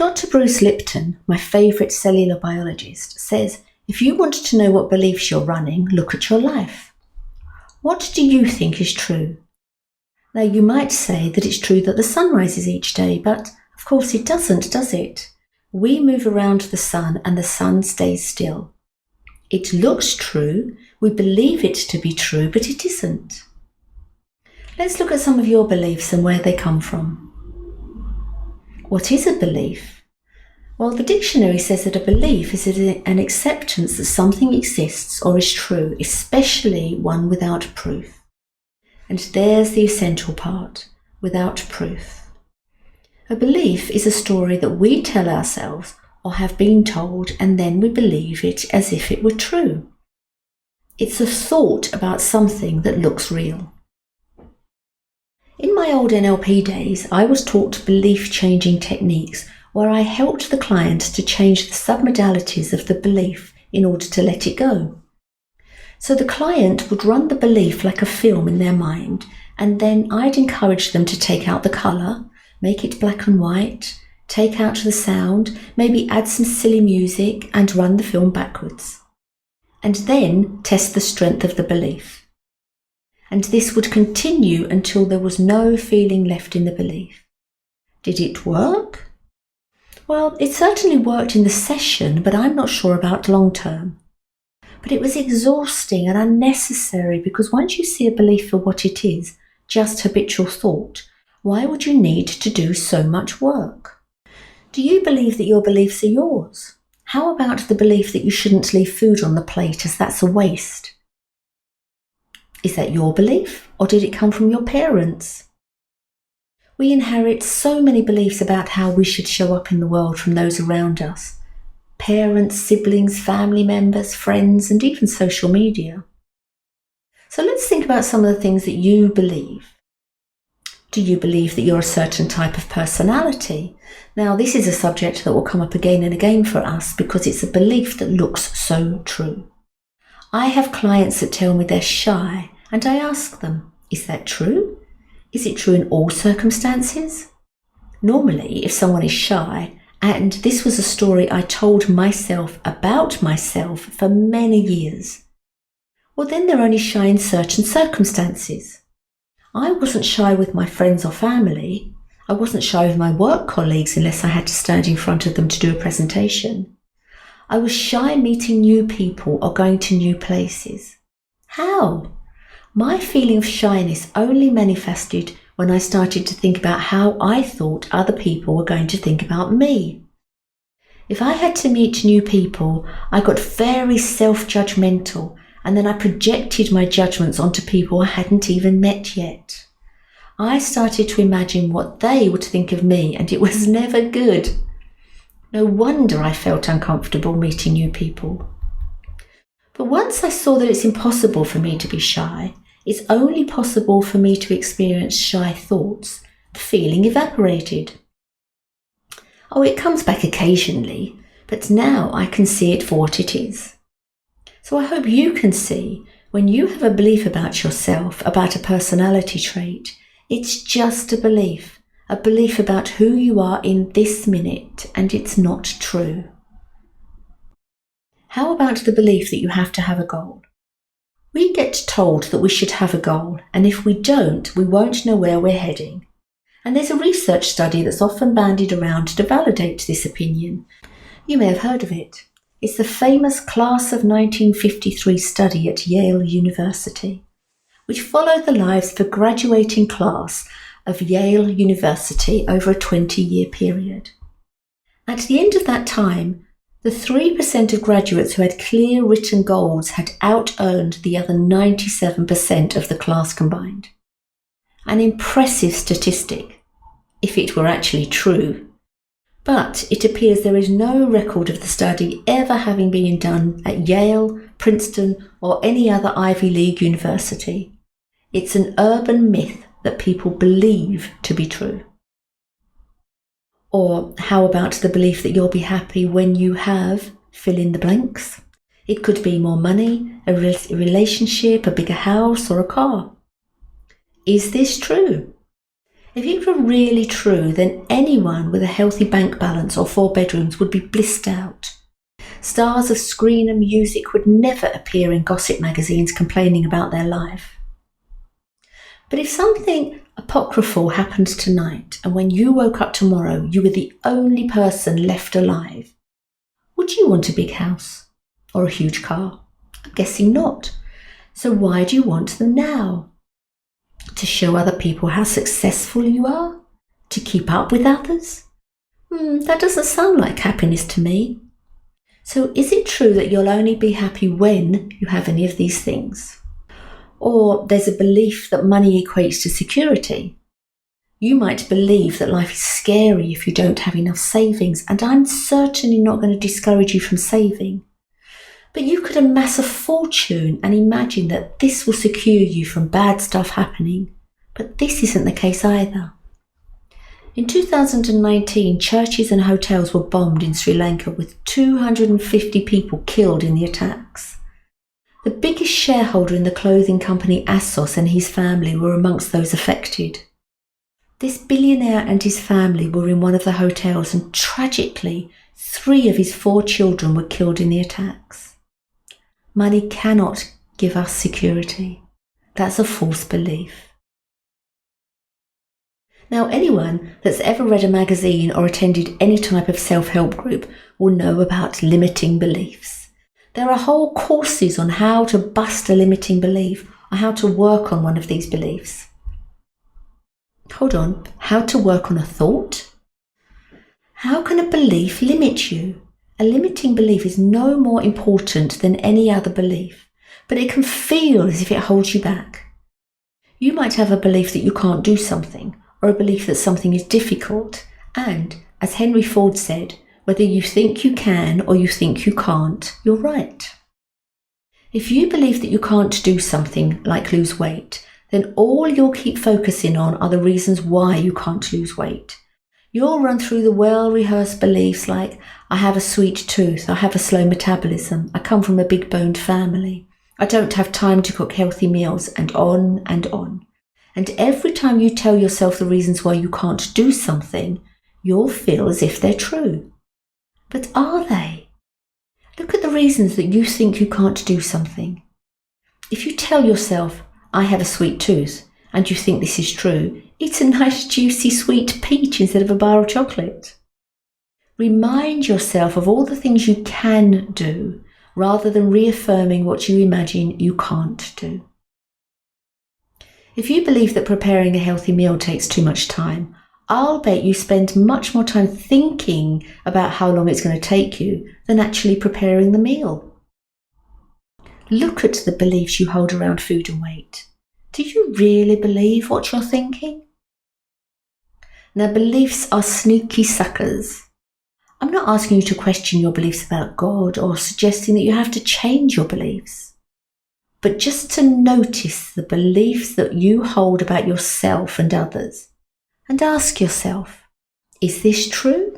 Dr. Bruce Lipton, my favourite cellular biologist, says if you want to know what beliefs you're running, look at your life. What do you think is true? Now, you might say that it's true that the sun rises each day, but of course it doesn't, does it? We move around the sun and the sun stays still. It looks true, we believe it to be true, but it isn't. Let's look at some of your beliefs and where they come from. What is a belief? Well, the dictionary says that a belief is an acceptance that something exists or is true, especially one without proof. And there's the essential part, without proof. A belief is a story that we tell ourselves or have been told, and then we believe it as if it were true. It's a thought about something that looks real. In my old NLP days, I was taught belief-changing techniques where I helped the client to change the submodalities of the belief in order to let it go. So the client would run the belief like a film in their mind, and then I'd encourage them to take out the colour, make it black and white, take out the sound, maybe add some silly music and run the film backwards. And then test the strength of the belief. And this would continue until there was no feeling left in the belief. Did it work? Well, it certainly worked in the session, but I'm not sure about long term. But it was exhausting and unnecessary because once you see a belief for what it is, just habitual thought, why would you need to do so much work? Do you believe that your beliefs are yours? How about the belief that you shouldn't leave food on the plate as that's a waste? Is that your belief, or did it come from your parents? We inherit so many beliefs about how we should show up in the world from those around us. Parents, siblings, family members, friends, and even social media. So let's think about some of the things that you believe. Do you believe that you're a certain type of personality? Now, this is a subject that will come up again and again for us because it's a belief that looks so true. I have clients that tell me they're shy, and I ask them, is that true? Is it true in all circumstances? Normally, if someone is shy, and this was a story I told myself about myself for many years, well, then they're only shy in certain circumstances. I wasn't shy with my friends or family. I wasn't shy with my work colleagues unless I had to stand in front of them to do a presentation. I was shy meeting new people or going to new places. How? My feeling of shyness only manifested when I started to think about how I thought other people were going to think about me. If I had to meet new people, I got very self-judgmental, and then I projected my judgments onto people I hadn't even met yet. I started to imagine what they would think of me, and it was never good. No wonder I felt uncomfortable meeting new people. But once I saw that it's impossible for me to be shy, it's only possible for me to experience shy thoughts, the feeling evaporated. Oh, it comes back occasionally, but now I can see it for what it is. So I hope you can see when you have a belief about yourself, about a personality trait, it's just a belief about who you are in this minute, and it's not true. How about the belief that you have to have a goal? We get told that we should have a goal, and if we don't, we won't know where we're heading. And there's a research study that's often bandied around to validate this opinion. You may have heard of it. It's the famous Class of 1953 study at Yale University, which followed the lives of a graduating class of Yale University over a 20-year period. At the end of that time, the 3% of graduates who had clear written goals had out-earned the other 97% of the class combined. An impressive statistic, if it were actually true. But it appears there is no record of the study ever having been done at Yale, Princeton, or any other Ivy League university. It's an urban myth that people believe to be true. Or how about the belief that you'll be happy when you have fill in the blanks? It could be more money, a relationship, a bigger house, or a car. Is this true? If it were really true, then anyone with a healthy bank balance or 4 bedrooms would be blissed out. Stars of screen and music would never appear in gossip magazines complaining about their life. But if something apocryphal happened tonight, and when you woke up tomorrow you were the only person left alive, would you want a big house or a huge car? I'm guessing not. So why do you want them now? To show other people how successful you are? To keep up with others? That doesn't sound like happiness to me. So is it true that you'll only be happy when you have any of these things? Or there's a belief that money equates to security. You might believe that life is scary if you don't have enough savings, and I'm certainly not going to discourage you from saving. But you could amass a fortune and imagine that this will secure you from bad stuff happening. But this isn't the case either. In 2019, churches and hotels were bombed in Sri Lanka with 250 people killed in the attacks. The biggest shareholder in the clothing company ASOS and his family were amongst those affected. This billionaire and his family were in one of the hotels, and tragically, 3 of his 4 children were killed in the attacks. Money cannot give us security. That's a false belief. Now, anyone that's ever read a magazine or attended any type of self-help group will know about limiting beliefs. There are whole courses on how to bust a limiting belief or how to work on one of these beliefs. Hold on, how to work on a thought? How can a belief limit you? A limiting belief is no more important than any other belief, but it can feel as if it holds you back. You might have a belief that you can't do something, or a belief that something is difficult, and, as Henry Ford said, whether you think you can or you think you can't, you're right. If you believe that you can't do something like lose weight, then all you'll keep focusing on are the reasons why you can't lose weight. You'll run through the well-rehearsed beliefs like, I have a sweet tooth, I have a slow metabolism, I come from a big-boned family, I don't have time to cook healthy meals, and on and on. And every time you tell yourself the reasons why you can't do something, you'll feel as if they're true. But are they? Look at the reasons that you think you can't do something. If you tell yourself, I have a sweet tooth, and you think this is true, eat a nice juicy sweet peach instead of a bar of chocolate. Remind yourself of all the things you can do, rather than reaffirming what you imagine you can't do. If you believe that preparing a healthy meal takes too much time, I'll bet you spend much more time thinking about how long it's going to take you than actually preparing the meal. Look at the beliefs you hold around food and weight. Do you really believe what you're thinking? Now, beliefs are sneaky suckers. I'm not asking you to question your beliefs about God or suggesting that you have to change your beliefs. But just to notice the beliefs that you hold about yourself and others, and ask yourself, is this true